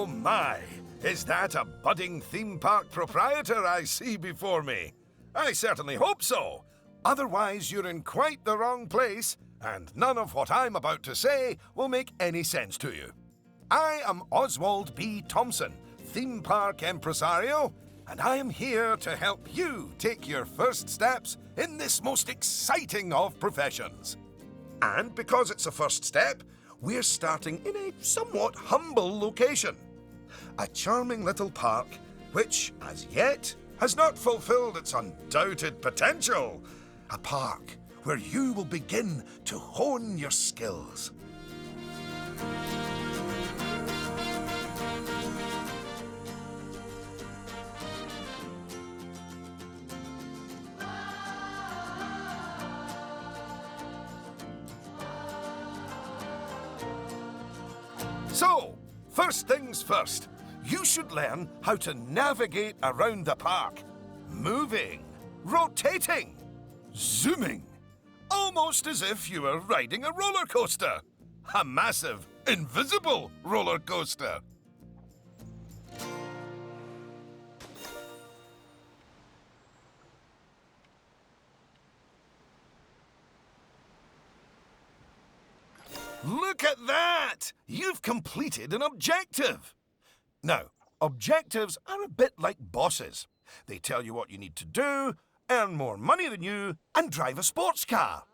Oh my! Is that a budding theme park proprietor I see before me? I certainly hope so. Otherwise, you're in quite the wrong place, and none of what I'm about to say will make any sense to you. I am Oswald B. Thompson, theme park impresario, and I am here to help you take your first steps in this most exciting of professions. And because it's a first step, we're starting in a somewhat humble location. A charming little park which, as yet, has not fulfilled its undoubted potential. A park where you will begin to hone your skills. So, first things first, you should learn how to navigate around the park. Moving, rotating, zooming, almost as if you were riding a roller coaster. A massive, invisible roller coaster. Look at that! You've completed an objective. Now, objectives are a bit like bosses. They tell you what you need to do, earn more money than you, and drive a sports car.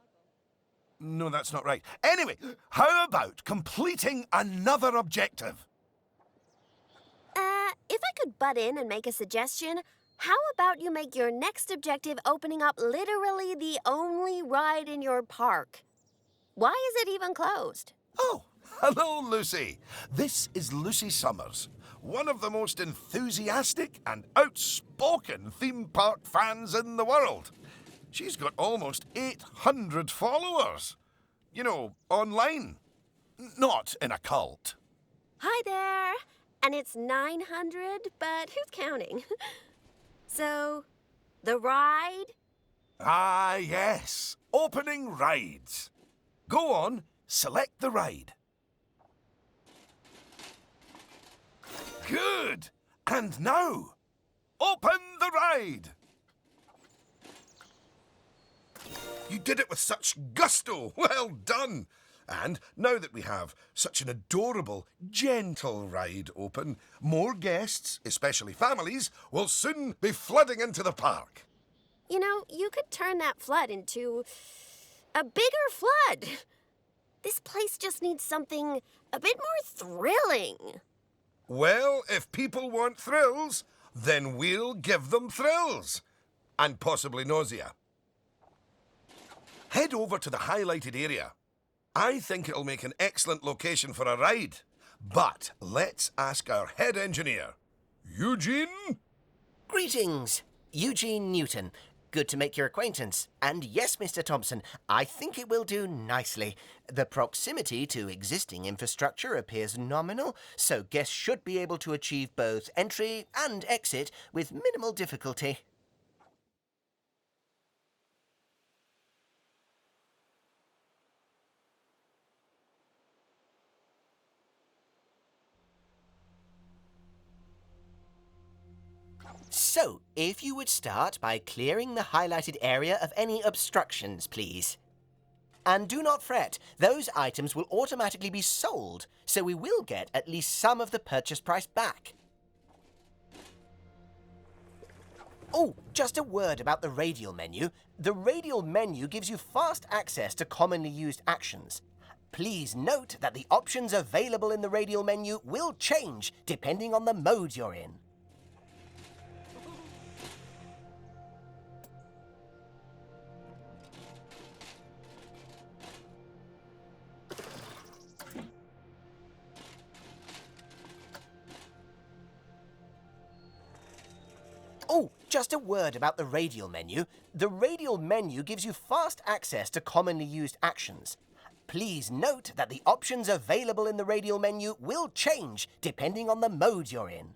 No, that's not right. Anyway, how about completing another objective? If I could butt in and make a suggestion, how about you make your next objective opening up literally the only ride in your park? Why is it even closed? Oh, hello, Lucy. This is Lucy Summers, one of the most enthusiastic and outspoken theme park fans in the world. She's got almost 800 followers. You know, online. Not in a cult. Hi there. And it's 900, but who's counting? So, the ride? Ah, yes. Opening rides. Go on, select the ride. Good. And now, open the ride. You did it with such gusto. Well done. And now that we have such an adorable, gentle ride open, more guests, especially families, will soon be flooding into the park. You know, you could turn that flood into a bigger flood. This place just needs something a bit more thrilling. Well, if people want thrills, then we'll give them thrills. And possibly nausea. Head over to the highlighted area. I think it'll make an excellent location for a ride. But let's ask our head engineer. Eugene? Greetings, Eugene Newton. Good to make your acquaintance. And yes, Mr. Thompson, I think it will do nicely. The proximity to existing infrastructure appears nominal, so guests should be able to achieve both entry and exit with minimal difficulty. So, if you would start by clearing the highlighted area of any obstructions, please. And do not fret, those items will automatically be sold, so we will get at least some of the purchase price back. Oh, just a word about the Radial Menu. The Radial Menu gives you fast access to commonly used actions. Please note that the options available in the Radial Menu will change depending on the mode you're in. Oh, just a word about the Radial Menu. The Radial Menu gives you fast access to commonly used actions. Please note that the options available in the Radial Menu will change depending on the mode you're in.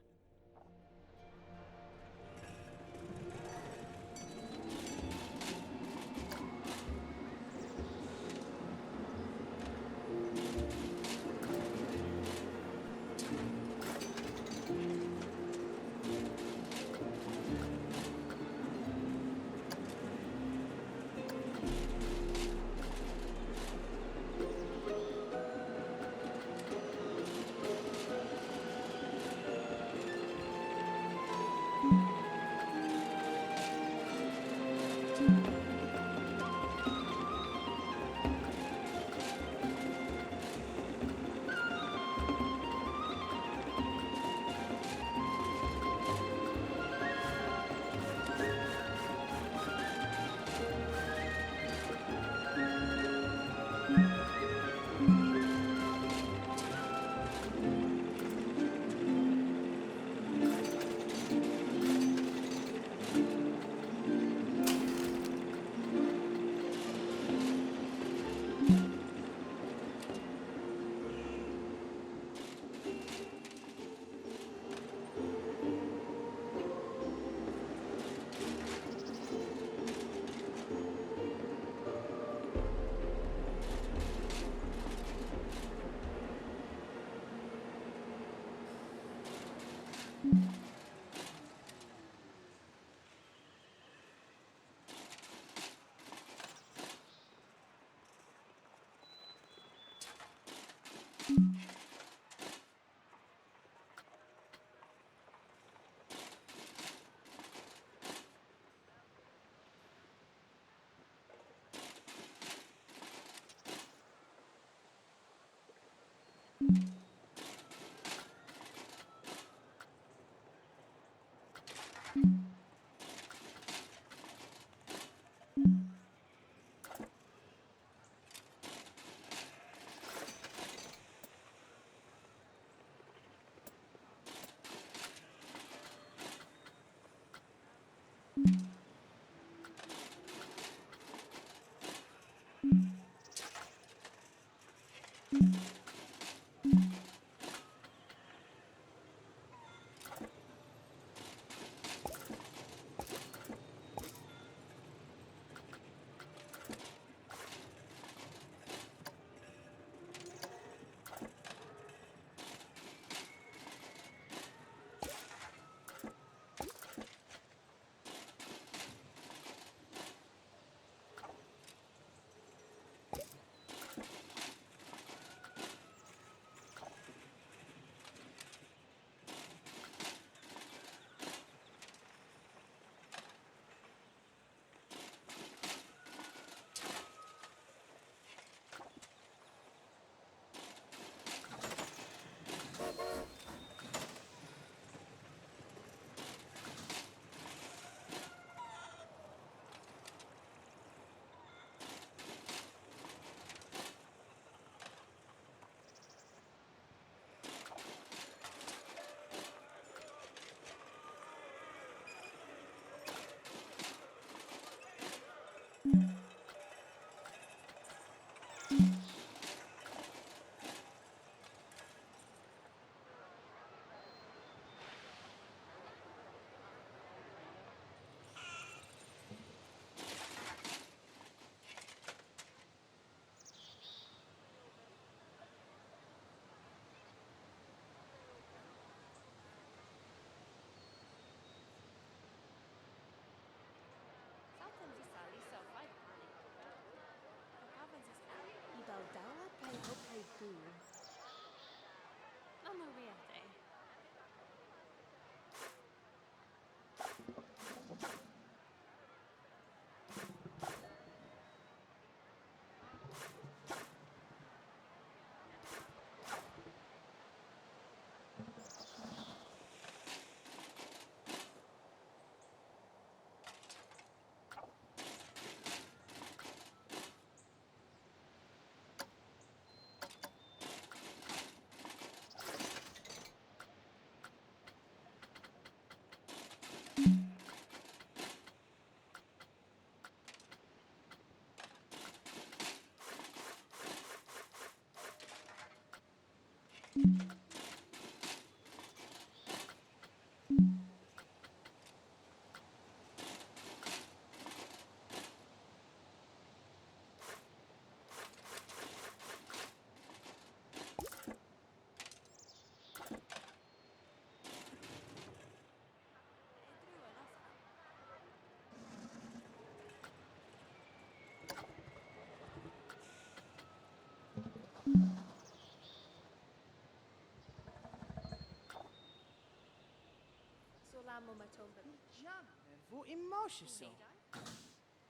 Vo immotion so.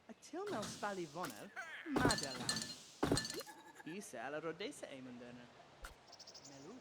Until now spally vonner, Madala. Isa alla rodesa emunderner. Melu.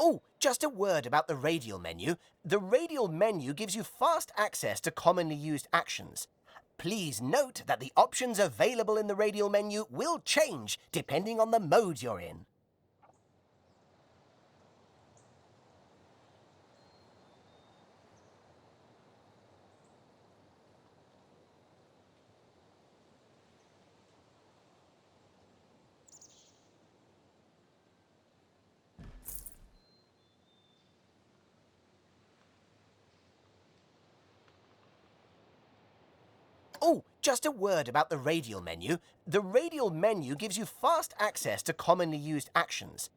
Oh, just a word about the Radial Menu. The Radial Menu gives you fast access to commonly used actions. Please note that the options available in the Radial Menu will change depending on the mode you're in. Oh, just a word about the Radial Menu. The Radial Menu gives you fast access to commonly used actions.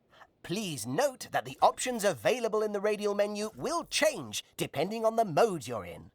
Please note that the options available in the Radial Menu will change depending on the mode you're in.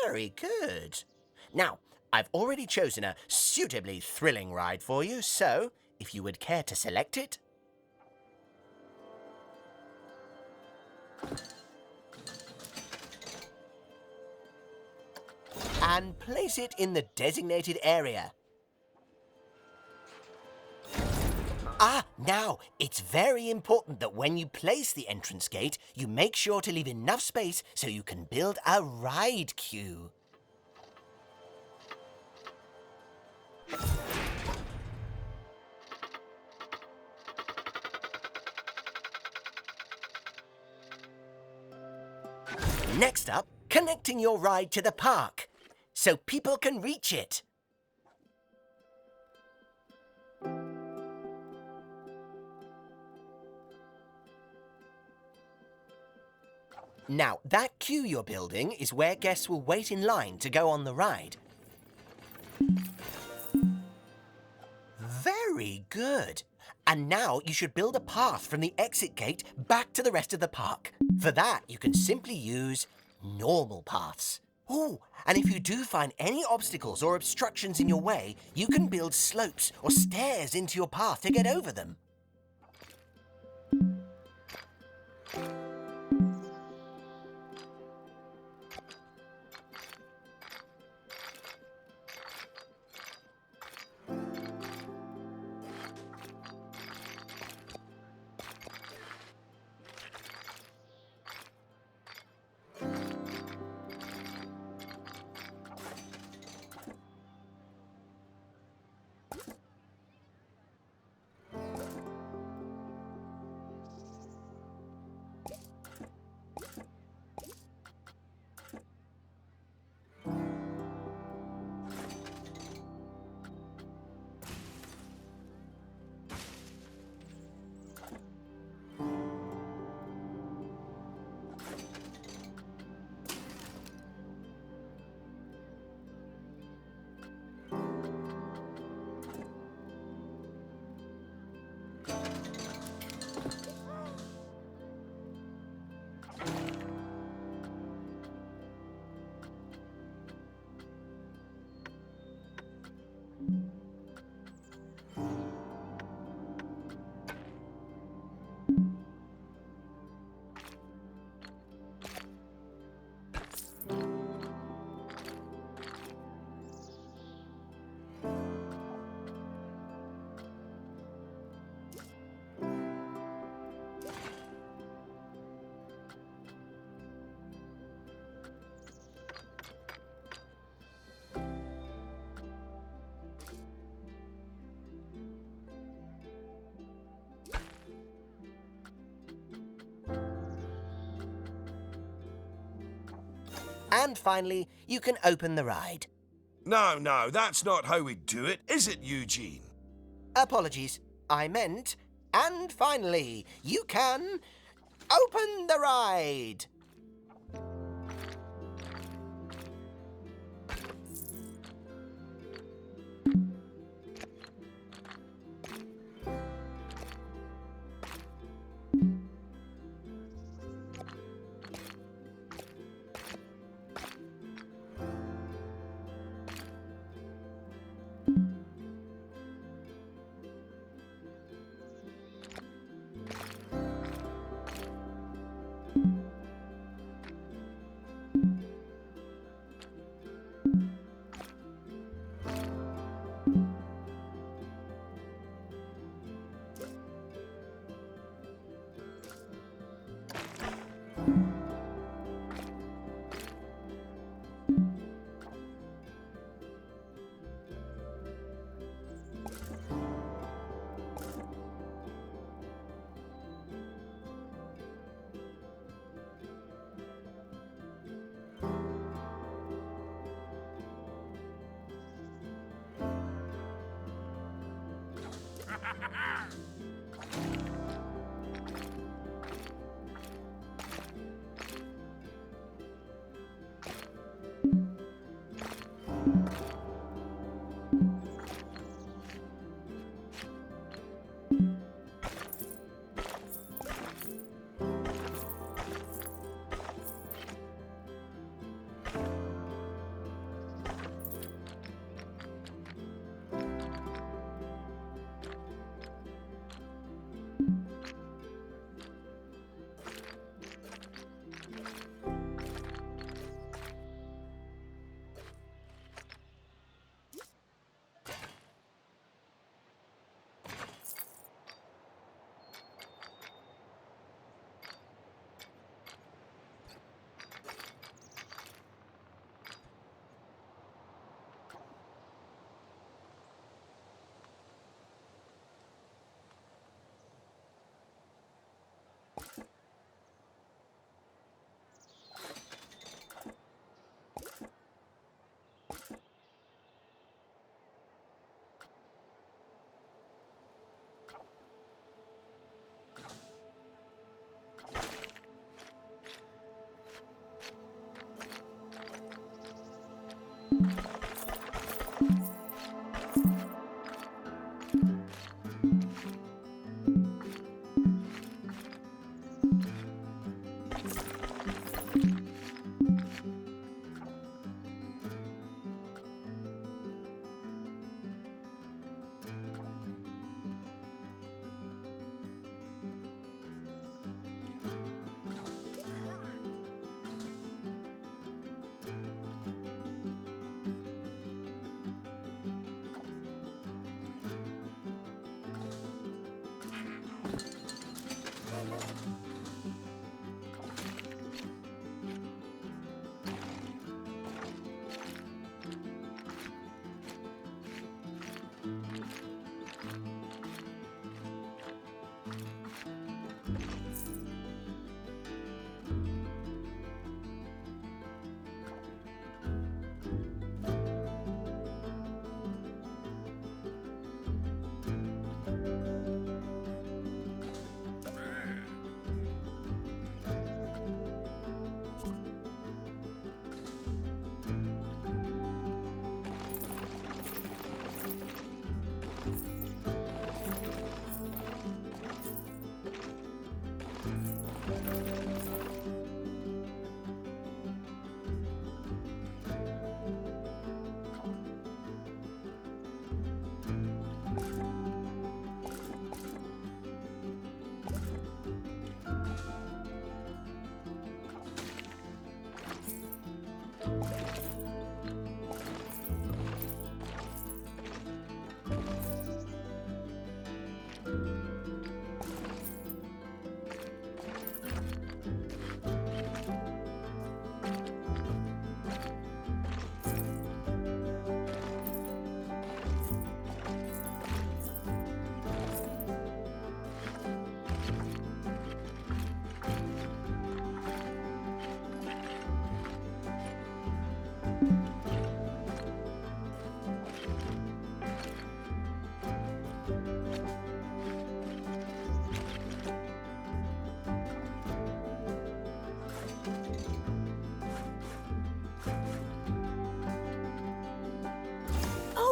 Very good. Now, I've already chosen a suitably thrilling ride for you, so if you would care to select it. And place it in the designated area. Now, it's very important that when you place the entrance gate, you make sure to leave enough space so you can build a ride queue. Next up, connecting your ride to the park, so people can reach it. Now, that queue you're building is where guests will wait in line to go on the ride. Very good. And now you should build a path from the exit gate back to the rest of the park. For that, you can simply use normal paths. Oh, and if you do find any obstacles or obstructions in your way, you can build slopes or stairs into your path to get over them. And finally, you can open the ride. No, that's not how we do it, is it, Eugene? Apologies. I meant, and finally, you can open the ride.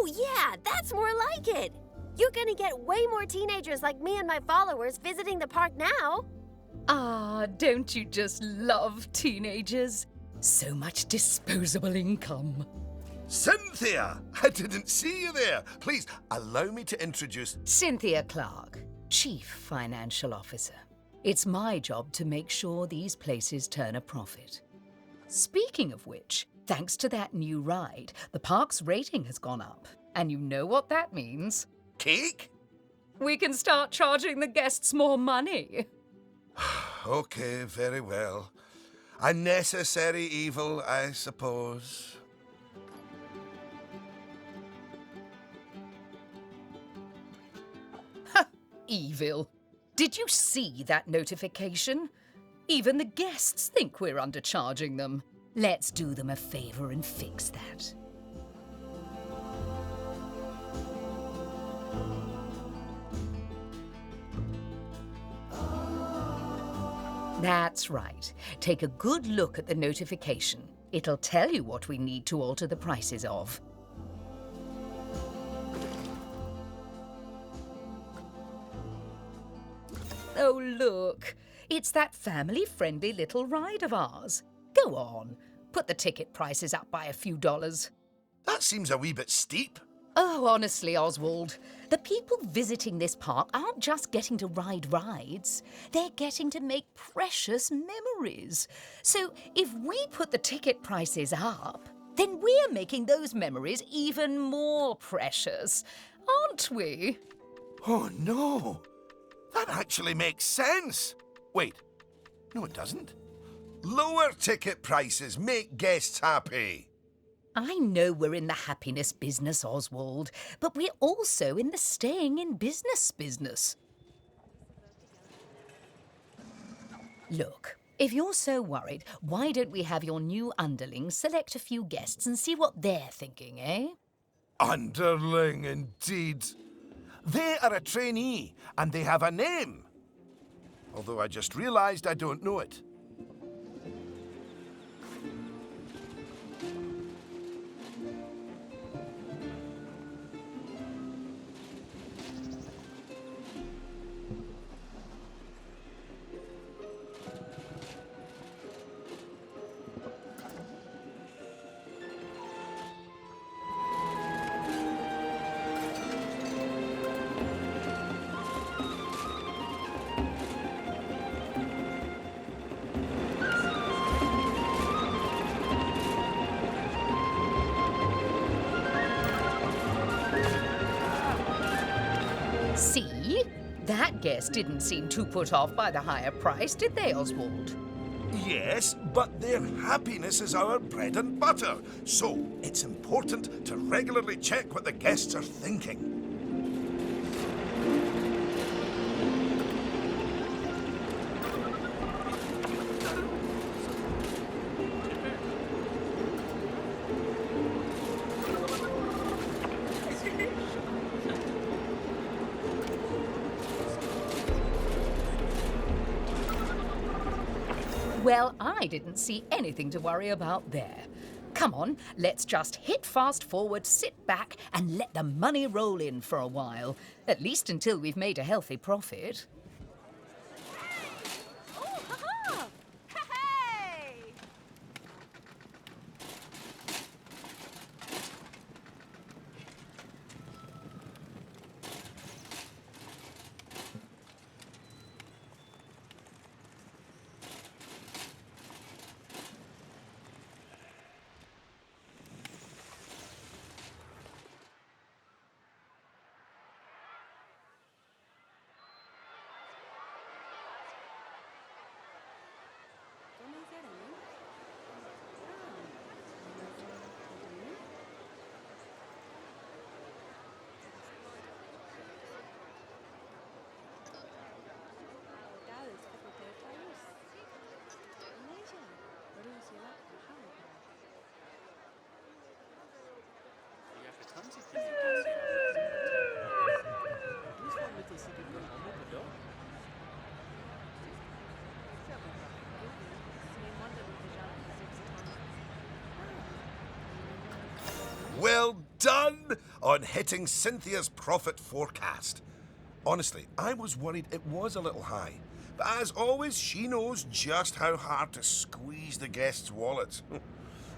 Oh, yeah, that's more like it. You're gonna get way more teenagers like me and my followers visiting the park now. Ah, don't you just love teenagers? So much disposable income. Cynthia! I didn't see you there. Please, allow me to introduce... Cynthia Clark, Chief Financial Officer. It's my job to make sure these places turn a profit. Speaking of which, thanks to that new ride, the park's rating has gone up. And you know what that means? Cake? We can start charging the guests more money. Okay, very well. A necessary evil, I suppose. Evil. Did you see that notification? Even the guests think we're undercharging them. Let's do them a favor and fix that. That's right. Take a good look at the notification. It'll tell you what we need to alter the prices of. Oh, look. It's that family-friendly little ride of ours. Go on. Put the ticket prices up by a few dollars. That seems a wee bit steep. Oh, honestly, Oswald, the people visiting this park aren't just getting to ride rides. They're getting to make precious memories. So if we put the ticket prices up, then we're making those memories even more precious, aren't we? Oh, no. That actually makes sense. Wait. No, it doesn't. Lower ticket prices make guests happy. I know we're in the happiness business, Oswald, but we're also in the staying in business. Look, if you're so worried, why don't we have your new underlings select a few guests and see what they're thinking, eh? Underling, indeed. They are a trainee, and they have a name. Although I just realised I don't know it. See? That guest didn't seem too put off by the higher price, did they, Oswald? Yes, but their happiness is our bread and butter. So it's important to regularly check what the guests are thinking. Well, I didn't see anything to worry about there. Come on, let's just hit fast forward, sit back, and let the money roll in for a while. At least until we've made a healthy profit. Oh, ha-ha! Hey! on hitting Cynthia's profit forecast. Honestly, I was worried it was a little high. But as always, she knows just how hard to squeeze the guests' wallets.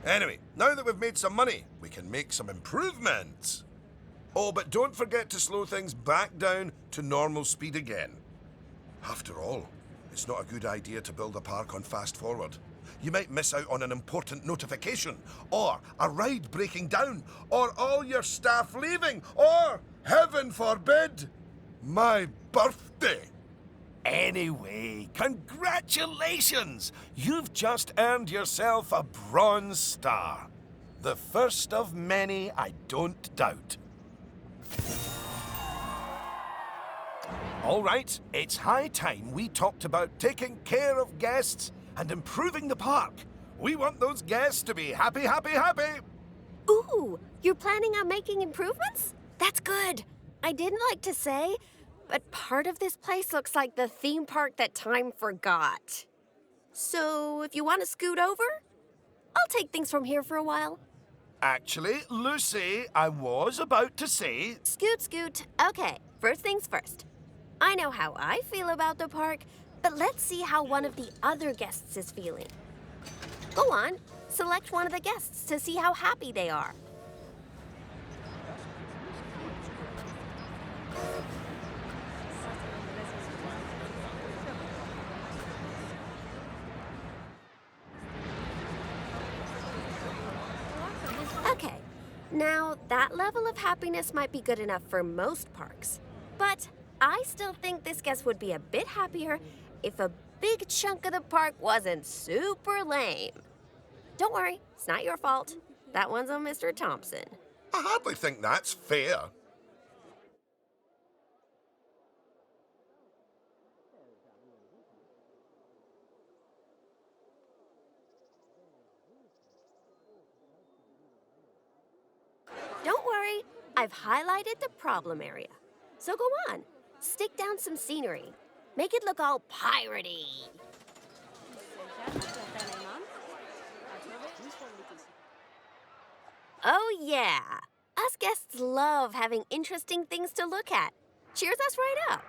Anyway, now that we've made some money, we can make some improvements. Oh, but don't forget to slow things back down to normal speed again. After all, it's not a good idea to build a park on fast forward. You might miss out on an important notification, or a ride breaking down, or all your staff leaving, or, heaven forbid, my birthday. Anyway, congratulations! You've just earned yourself a bronze star. The first of many, I don't doubt. All right, it's high time we talked about taking care of guests and improving the park. We want those guests to be happy, happy, happy. Ooh, you're planning on making improvements? That's good. I didn't like to say, but part of this place looks like the theme park that time forgot. So if you want to scoot over, I'll take things from here for a while. Actually, Lucy, I was about to say... Scoot, scoot. Okay, first things first. I know how I feel about the park, but let's see how one of the other guests is feeling. Go on, select one of the guests to see how happy they are. Okay, now that level of happiness might be good enough for most parks, but I still think this guest would be a bit happier if a big chunk of the park wasn't super lame. Don't worry, it's not your fault. That one's on Mr. Thompson. I hardly think that's fair. Don't worry, I've highlighted the problem area. So go on, stick down some scenery. Make it look all piratey. Oh yeah, us guests love having interesting things to look at. Cheers us right up.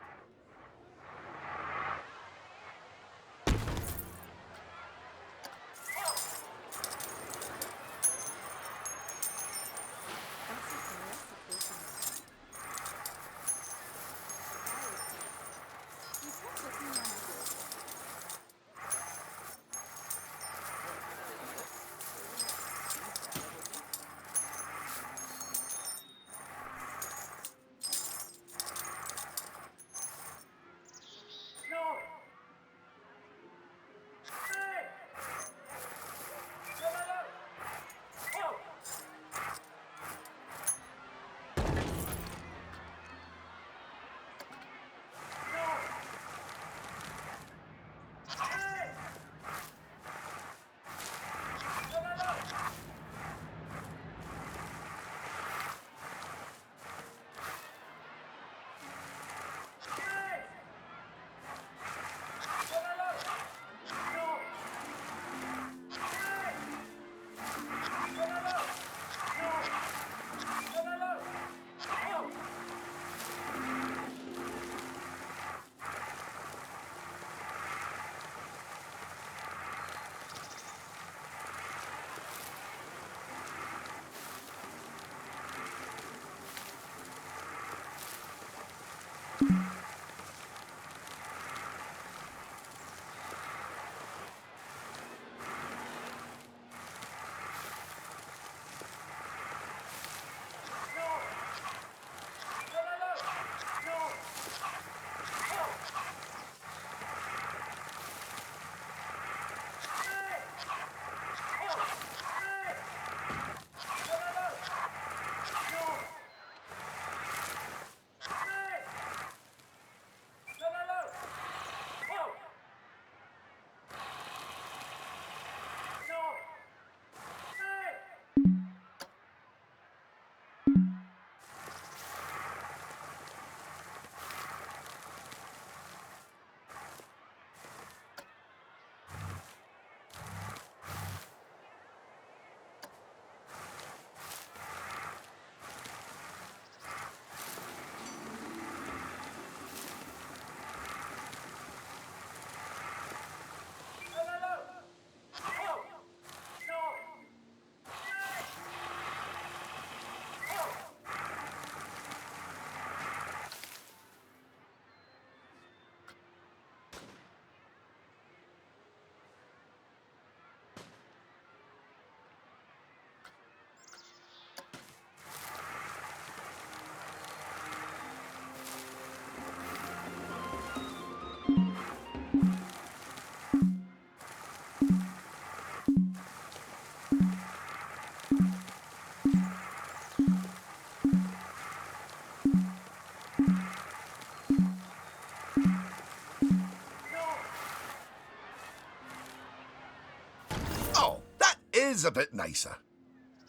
is a bit nicer.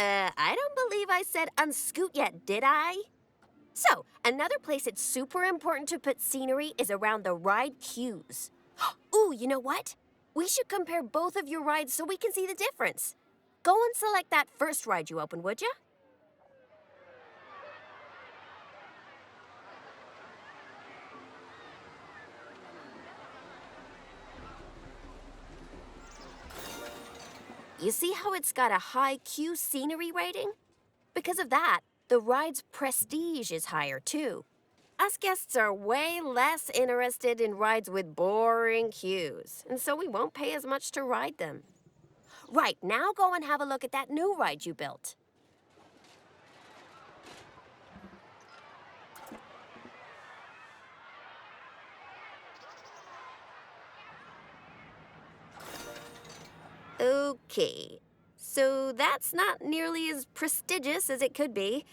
I don't believe I said unscoot yet, did I? So, another place it's super important to put scenery is around the ride queues. Ooh, you know what? We should compare both of your rides so we can see the difference. Go and select that first ride you opened, would ya? You see how it's got a high queue scenery rating? Because of that, the ride's prestige is higher too. Us guests are way less interested in rides with boring queues, and so we won't pay as much to ride them. Right, now go and have a look at that new ride you built. Okay, so that's not nearly as prestigious as it could be,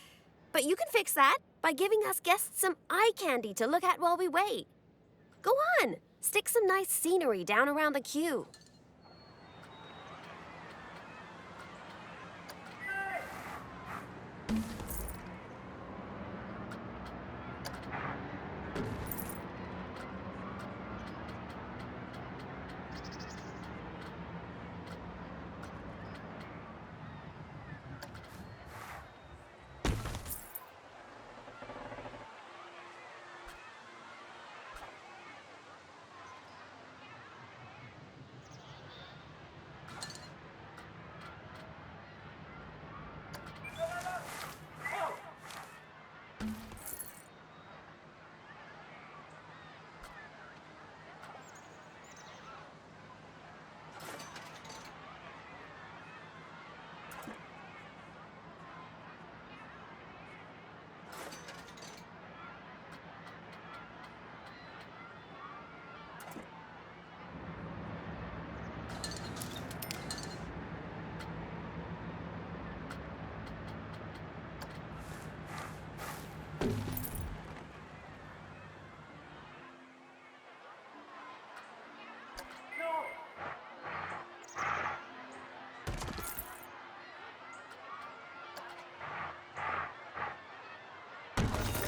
but you can fix that by giving us guests some eye candy to look at while we wait. Go on, stick some nice scenery down around the queue.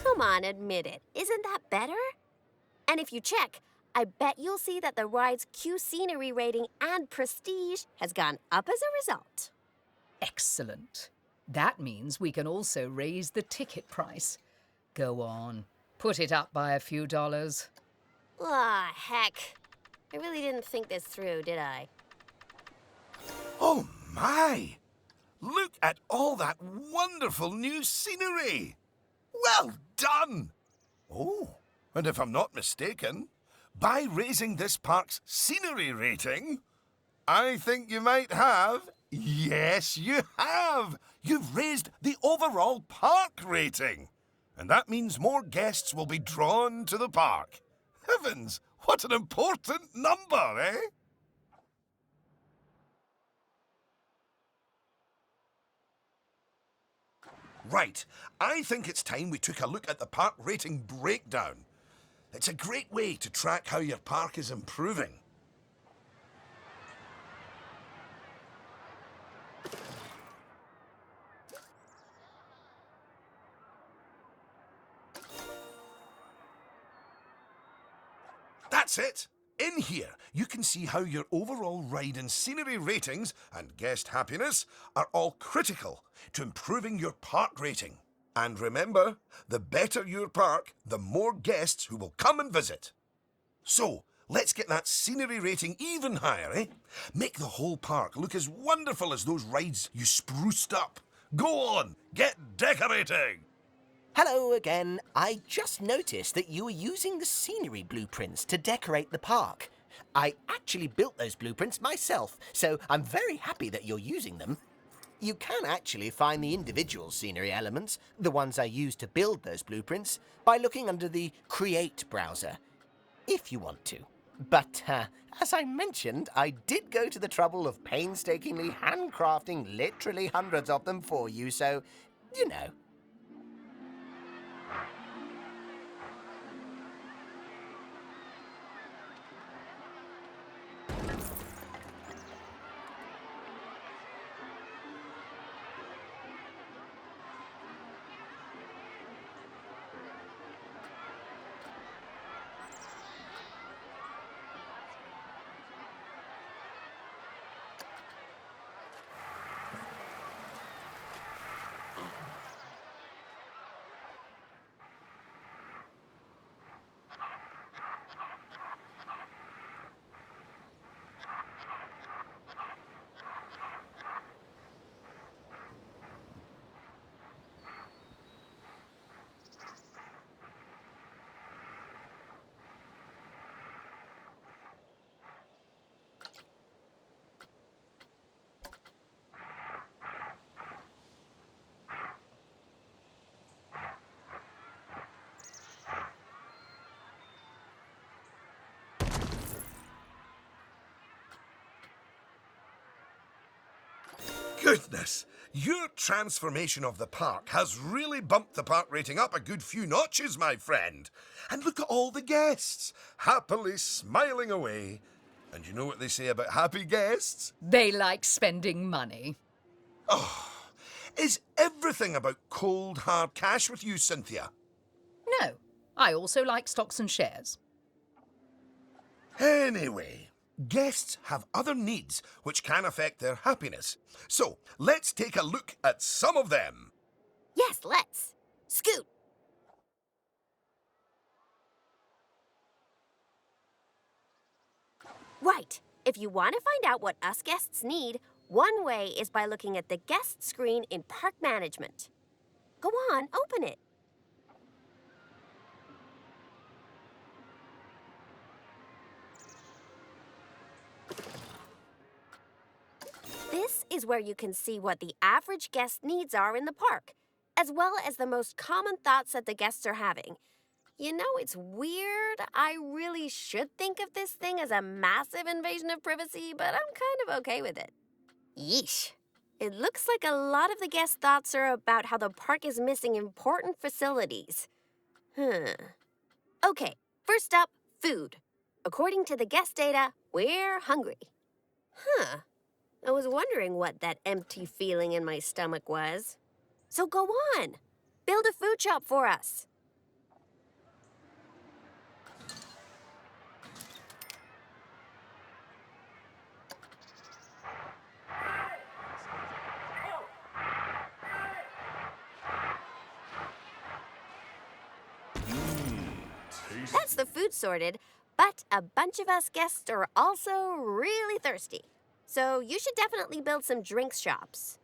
Come on, admit it. Isn't that better? And if you check, I bet you'll see that the ride's queue scenery rating and prestige has gone up as a result. Excellent. That means we can also raise the ticket price. Go on, put it up by a few dollars. Ah, heck. I really didn't think this through, did I? Oh my! Look at all that wonderful new scenery! Well done! Oh, and if I'm not mistaken, by raising this park's scenery rating, I think you might have... Yes, you have! You've raised the overall park rating. And that means more guests will be drawn to the park. Heavens, what an important number, eh? Right, I think it's time we took a look at the park rating breakdown. It's a great way to track how your park is improving. That's it! In here, you can see how your overall ride and scenery ratings and guest happiness are all critical to improving your park rating. And remember, the better your park, the more guests who will come and visit. So, let's get that scenery rating even higher, eh? Make the whole park look as wonderful as those rides you spruced up. Go on, get decorating! Hello again. I just noticed that you were using the scenery blueprints to decorate the park. I actually built those blueprints myself, so I'm very happy that you're using them. You can actually find the individual scenery elements, the ones I used to build those blueprints, by looking under the Create browser, if you want to. But, as I mentioned, I did go to the trouble of painstakingly handcrafting literally hundreds of them for you, so, you know. Goodness! Your transformation of the park has really bumped the park rating up a good few notches, my friend. And look at all the guests, happily smiling away. And you know what they say about happy guests? They like spending money. Is everything about cold, hard cash with you, Cynthia? No, I also like stocks and shares. Anyway, guests have other needs which can affect their happiness. So, let's take a look at some of them. Yes, let's. Scoot. Right. If you want to find out what us guests need, one way is by looking at the guest screen in Park Management. Go on, open it. This is where you can see what the average guest needs are in the park, as well as the most common thoughts that the guests are having. You know, it's weird. I really should think of this thing as a massive invasion of privacy, but I'm kind of okay with it. Yeesh. It looks like a lot of the guest thoughts are about how the park is missing important facilities. Okay, first up, food. According to the guest data, we're hungry. I was wondering what that empty feeling in my stomach was. So go on. Build a food shop for us. That's the food sorted, but a bunch of us guests are also really thirsty. So you should definitely build some drinks shops.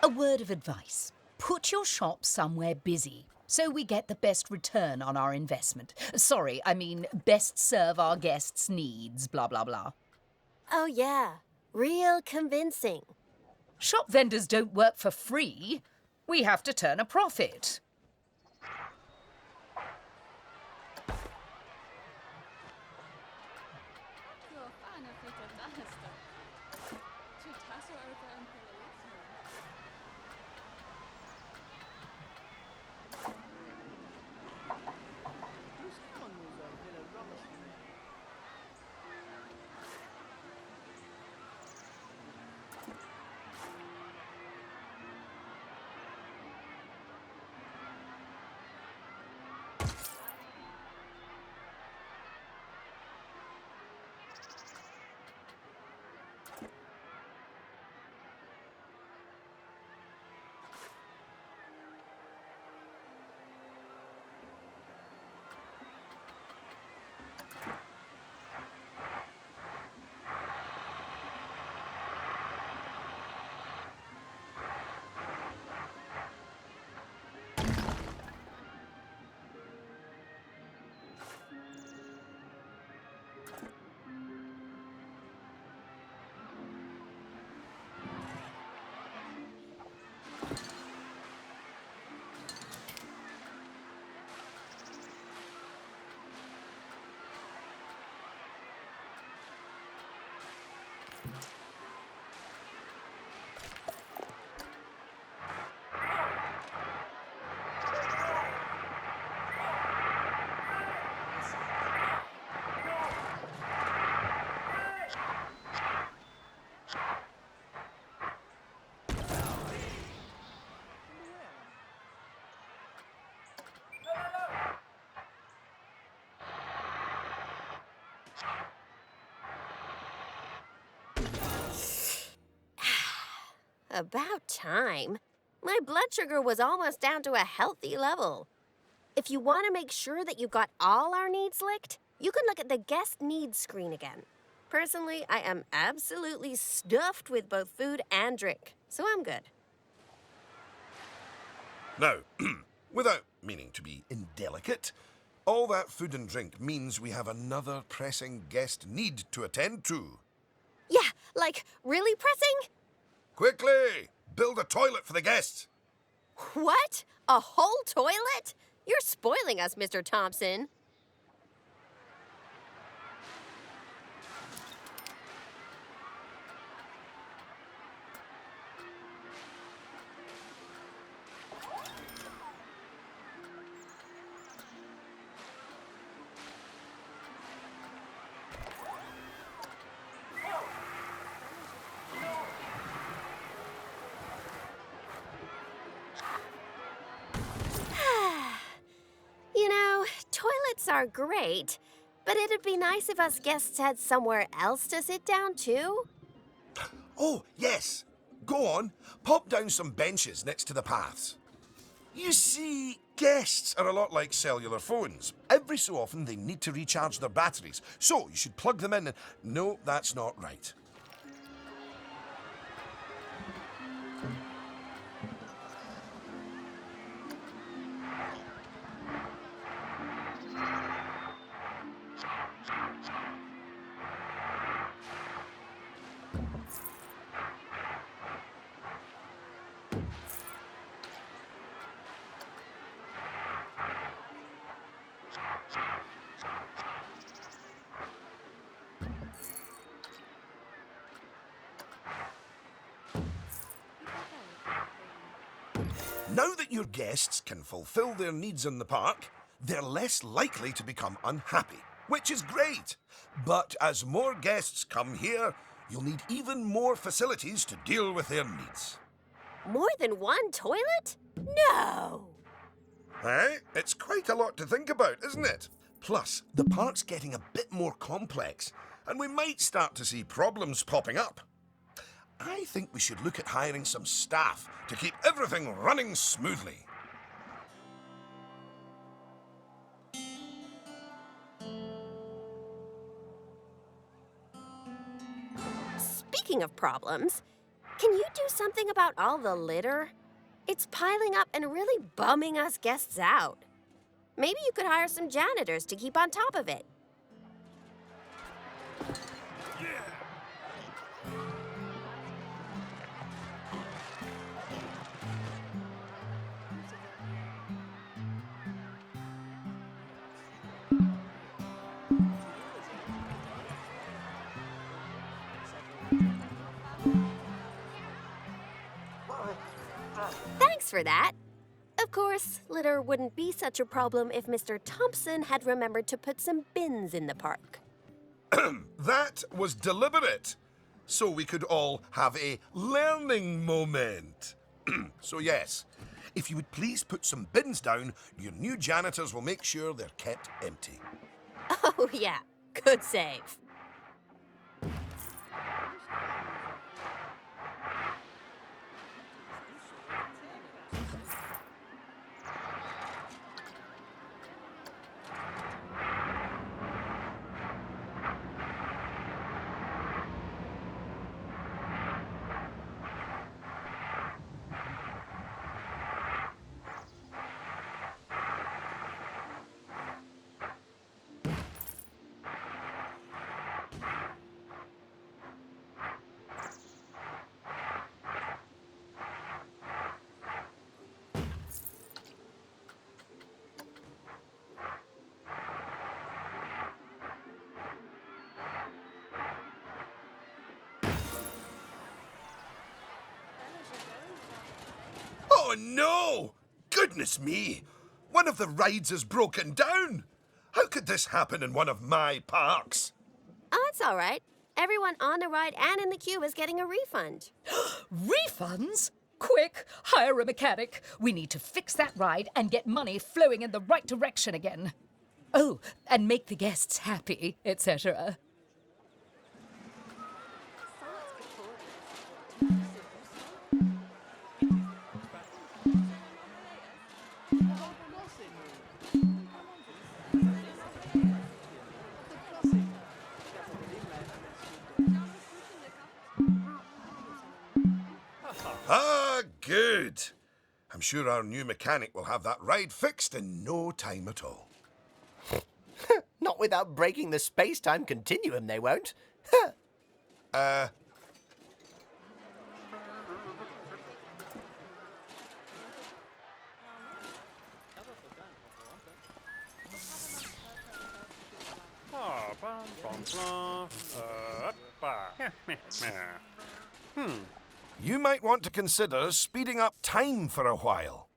A word of advice. Put your shop somewhere busy so we get the best return on our investment. Sorry, I mean best serve our guests' needs, blah, blah, blah. Oh yeah, real convincing. Shop vendors don't work for free. We have to turn a profit. About time. My blood sugar was almost down to a healthy level. If you want to make sure that you got all our needs licked, you can look at the guest needs screen again. Personally, I am absolutely stuffed with both food and drink, so I'm good. Now, without meaning to be indelicate, all that food and drink means we have another pressing guest need to attend to. Yeah, like really pressing? Quickly! Build a toilet for the guests! What? A whole toilet? You're spoiling us, Mr. Thompson. parks are great, but it'd be nice if us guests had somewhere else to sit down, too. Oh, yes. Go on, pop down some benches next to the paths. You see, guests are a lot like cellular phones. Every so often they need to recharge their batteries, so you should plug them in and... No, that's not right. Now that your guests can fulfill their needs in the park, they're less likely to become unhappy, which is great. But as more guests come here, you'll need even more facilities to deal with their needs. More than one toilet? No! Eh? It's quite a lot to think about, isn't it? Plus, the park's getting a bit more complex, and we might start to see problems popping up. I think we should look at hiring some staff to keep everything running smoothly. Speaking of problems, can you do something about all the litter? It's piling up and really bumming us guests out. Maybe you could hire some janitors to keep on top of it. Thanks for that. Of course, litter wouldn't be such a problem if Mr. Thompson had remembered to put some bins in the park. That was deliberate, so we could all have a learning moment. So yes, if you would please put some bins down, your new janitors will make sure they're kept empty. Oh, yeah. Good save. Oh no! Goodness me! One of the rides is broken down! How could this happen in one of my parks? Oh, it's all right. Everyone on the ride and in the queue is getting a refund. Refunds? Quick, hire a mechanic. We need to fix that ride and get money flowing in the right direction again. Oh, and make the guests happy, etc. Ah, good. I'm sure our new mechanic will have that ride fixed in no time at all. Not without breaking the space-time continuum, they won't. You might want to consider speeding up time for a while.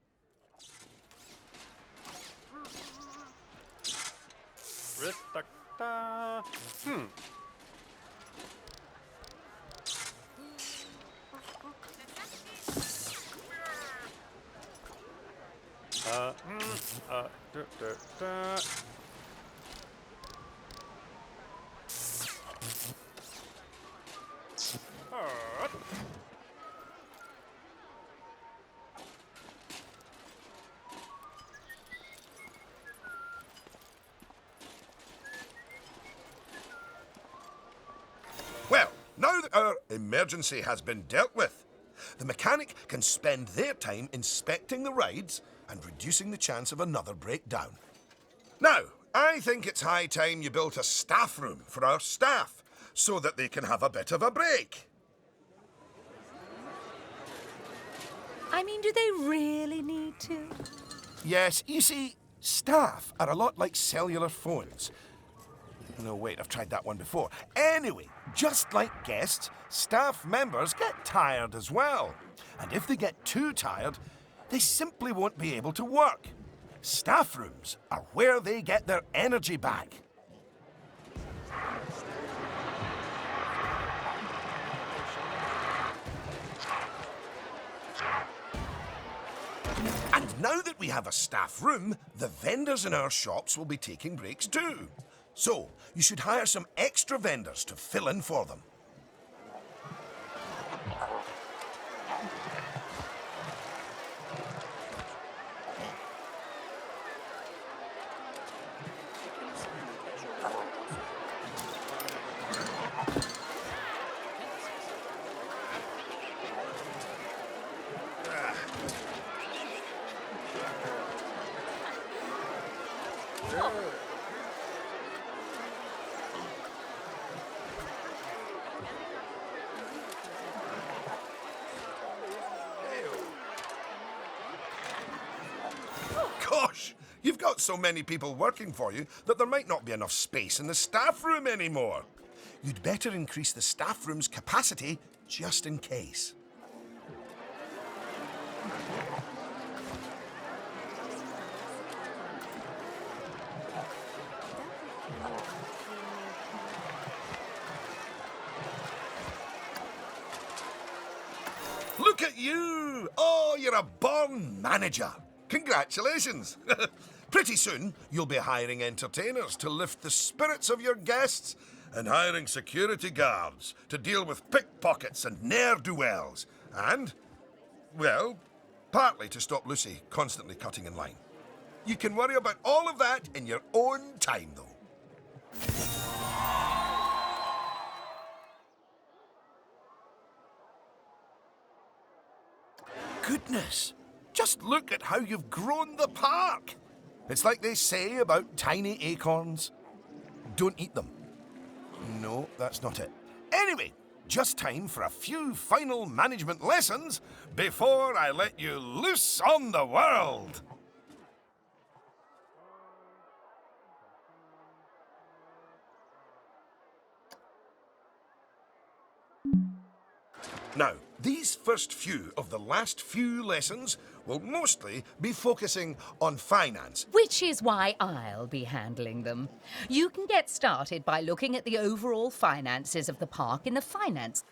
Well, now that our emergency has been dealt with, the mechanic can spend their time inspecting the rides and reducing the chance of another breakdown. Now, I think it's high time you built a staff room for our staff so that they can have a bit of a break. I mean, do they really need to? Yes, you see, staff are a lot like cellular phones. No, wait, I've tried that one before. Anyway, just like guests, staff members get tired as well. And if they get too tired, they simply won't be able to work. Staff rooms are where they get their energy back. And now that we have a staff room, the vendors in our shops will be taking breaks too. So, you should hire some extra vendors to fill in for them. Gosh, you've got so many people working for you that there might not be enough space in the staff room anymore. You'd better increase the staff room's capacity just in case. Look at you! Oh, you're a born manager. Congratulations! Pretty soon, you'll be hiring entertainers to lift the spirits of your guests and hiring security guards to deal with pickpockets and ne'er-do-wells. And, well, partly to stop Lucy constantly cutting in line. You can worry about all of that in your own time, though. Goodness! Just look at how you've grown the park. It's like they say about tiny acorns. Don't eat them. No, that's not it. Anyway, just time for a few final management lessons before I let you loose on the world. Now, these first few of the last few lessons will mostly be focusing on finance. Which is why I'll be handling them. You can get started by looking at the overall finances of the park in the finance